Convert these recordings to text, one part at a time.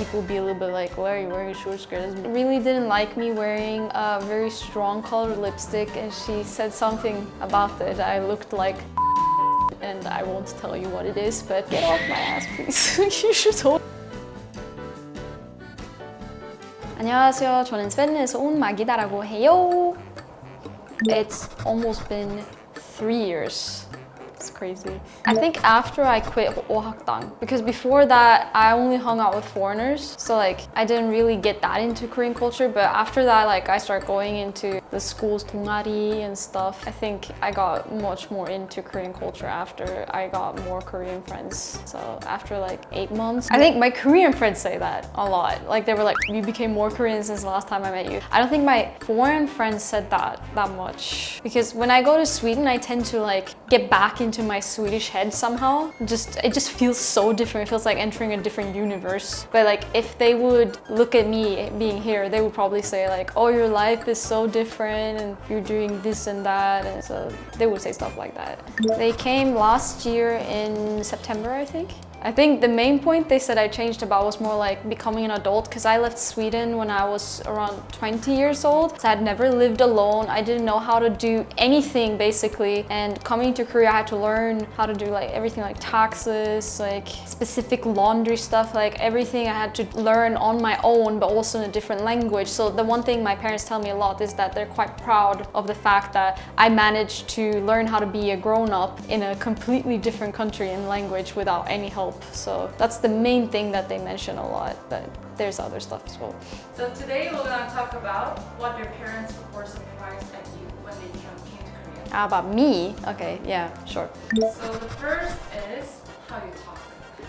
people be a little bit like, why are you wearing a short skirt? Really didn't like me wearing a very strong colored lipstick, and she said something about it. I looked like and I won't tell you what it is, but get off my ass, please. You should hold. 안녕하세요. 저는 스웨덴에서 온 마기다라고 해요. It's almost been 3 years. It's crazy. I think after I quit 어학당, because before that I only hung out with foreigners, so like I didn't really get that into Korean culture. But after that, like I started going into the school's 동아리 and stuff. I think I got much more into Korean culture after I got more Korean friends. So after like 8 months, I think my Korean friends say that a lot. Like they were like, you became more Korean since the last time I met you. I don't think my foreign friends said that much, because when I go to Sweden, I tend to like get back into my Swedish head somehow. It just feels so different. It feels like entering a different universe. But like if they would look at me being here, they would probably say like, oh, your life is so different and you're doing this and that. And so they would say stuff like that. They came last year in September, I think. I think the main point they said I changed about was more like becoming an adult, because I left Sweden when I was around 20 years old. So I had never lived alone. I didn't know how to do anything basically. And coming to Korea, I had to learn how to do like everything, like taxes, like specific laundry stuff, like everything I had to learn on my own, but also in a different language. So the one thing my parents tell me a lot is that they're quite proud of the fact that I managed to learn how to be a grown-up in a completely different country and language without any help. So that's the main thing that they mention a lot, but there's other stuff as well. So today we're going to talk about what your parents were surprised at you when they came to Korea. About me? Okay, yeah, sure. So the first is how you talk.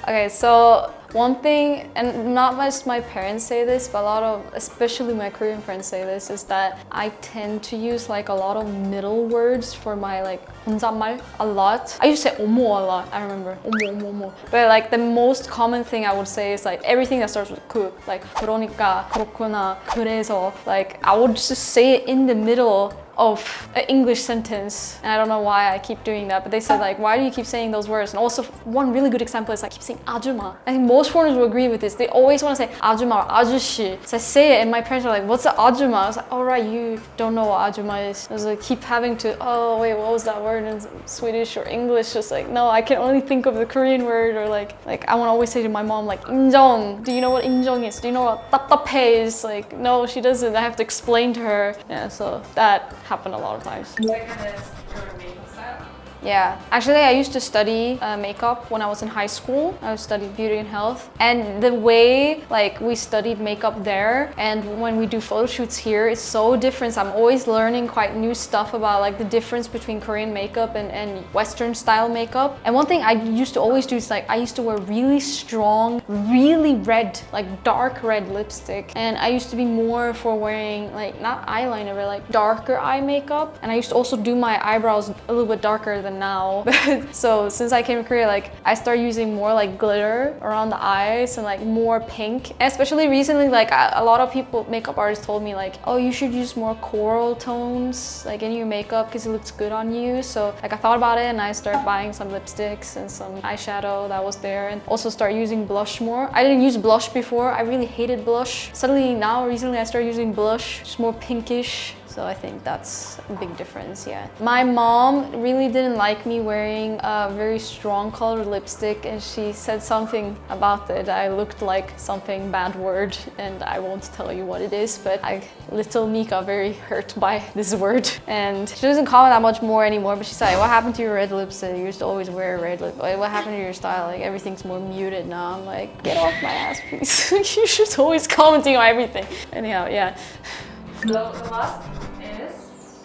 Okay, so one thing, and not just my parents say this, but a lot of, especially my Korean friends say this, is that I tend to use like a lot of middle words for my like 혼잣말 a lot. I used to say 어머 a lot, I remember. 어머. But like the most common thing I would say is like everything that starts with 그, like 그러니까, 그렇구나, 그래서. Like I would just say it in the middle of an English sentence, and I don't know why I keep doing that, but they said like, why do you keep saying those words? And also one really good example is like, I keep saying 아줌마. I think most foreigners will agree with this. They always want to say 아줌마 or 아저씨. So I say it and my parents are like, what's an 아줌마? I was like, all right, you don't know what 아줌마 is. I was like, keep having to, oh wait, what was that word in Swedish or English? Just like, no, I can only think of the Korean word. Or like I want to always say to my mom like, 인정. Do you know what 인정 is? Do you know what 답답해 is? Like, no, she doesn't. I have to explain to her. Yeah, so that happened a lot of times. Second is your makeup style. Yeah, actually I used to study makeup when I was in high school. I studied beauty and health, and the way like we studied makeup there and when we do photo shoots here is so different. So I'm always learning quite new stuff about like the difference between Korean makeup and Western style makeup. And one thing I used to always do is like I used to wear really strong, really red, like dark red lipstick, and I used to be more for wearing like not eyeliner but like darker eye makeup. And I used to also do my eyebrows a little bit darker than now. So since I came to Korea, like I started using more like glitter around the eyes and like more pink. And especially recently, like a lot of people, makeup artists told me like, oh, you should use more coral tones like in your makeup because it looks good on you. So like I thought about it and I started buying some lipsticks and some eyeshadow that was there, and also start using blush more. I didn't use blush before. I really hated blush. Suddenly now recently I started using blush, just more pinkish. So I think that's a big difference, yeah. My mom really didn't like me wearing a very strong colored lipstick, and she said something about it. I looked like something bad word, and I won't tell you what it is, but little me got very hurt by this word. And she doesn't comment that much more anymore, but she's like, what happened to your red lipstick? You used to always wear a red lip. Like, what happened to your style? Like everything's more muted now. I'm like, get off my ass, please. You're just always commenting on everything. Anyhow, yeah. So the last is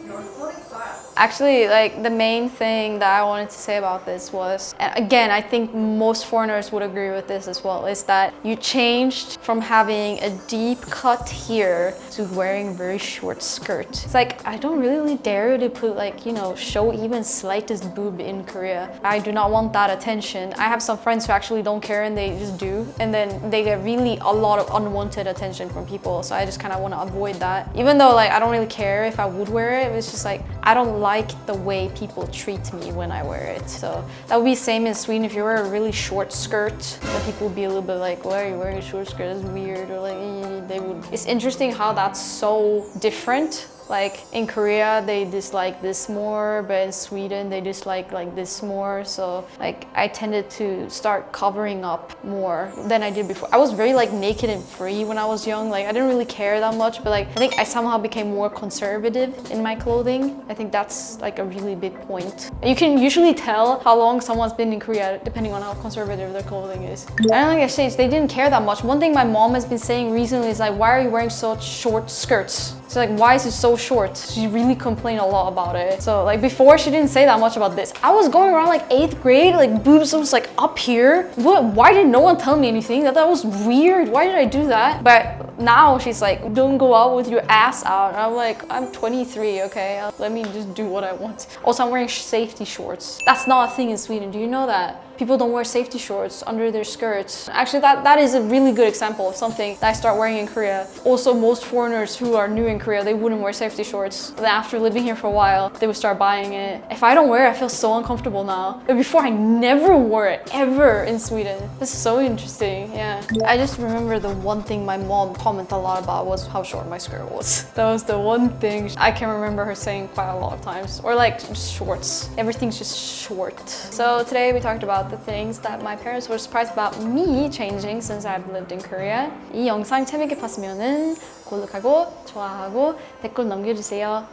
your clothing style. Actually, like the main thing that I wanted to say about this was, and again, I think most foreigners would agree with this as well, is that you changed from having a deep cut here to wearing a very short skirt. It's like, I don't really dare to put like, you know, show even slightest boob in Korea. I do not want that attention. I have some friends who actually don't care and they just do. And then they get really a lot of unwanted attention from people. So I just kind of want to avoid that. Even though like, I don't really care if I would wear it, it's just like, I don't like the way people treat me when I wear it. So that would be same in Sweden. If you wear a really short skirt, then people would be a little bit like, why are you wearing a short skirt? That's weird. Or like, they would. It's interesting how that's so different. Like in Korea, they dislike this more, but in Sweden, they dislike like this more. So like I tended to start covering up more than I did before. I was very like naked and free when I was young. Like I didn't really care that much, but like I think I somehow became more conservative in my clothing. I think that's like a really big point. You can usually tell how long someone's been in Korea depending on how conservative their clothing is. I don't think I changed. They didn't care that much. One thing my mom has been saying recently is like, why are you wearing such short skirts? So like, why is it so short? She really complained a lot about it. So like before, she didn't say that much about this. I was going around like 8th grade, like boobs was like up here. What? Why did no one tell me anything? That was weird. Why did I do that? But now she's like, don't go out with your ass out. And I'm like, I'm 23, okay? Let me just do what I want. Also, I'm wearing safety shorts. That's not a thing in Sweden. Do you know that? People don't wear safety shorts under their skirts. Actually, that is a really good example of something that I start wearing in Korea. Also, most foreigners who are new in Korea, they wouldn't wear safety shorts. Then after living here for a while, they would start buying it. If I don't wear it, I feel so uncomfortable now. But before, I never wore it, ever in Sweden. It's so interesting, yeah. I just remember the one thing my mom commented a lot about was how short my skirt was. That was the one thing I can remember her saying quite a lot of times. Or like just shorts. Everything's just short. So today we talked about the things that my parents were surprised about me changing since I've lived in Korea. 이 영상 재밌게 봤으면은 구독하고 좋아하고 댓글 남겨주세요.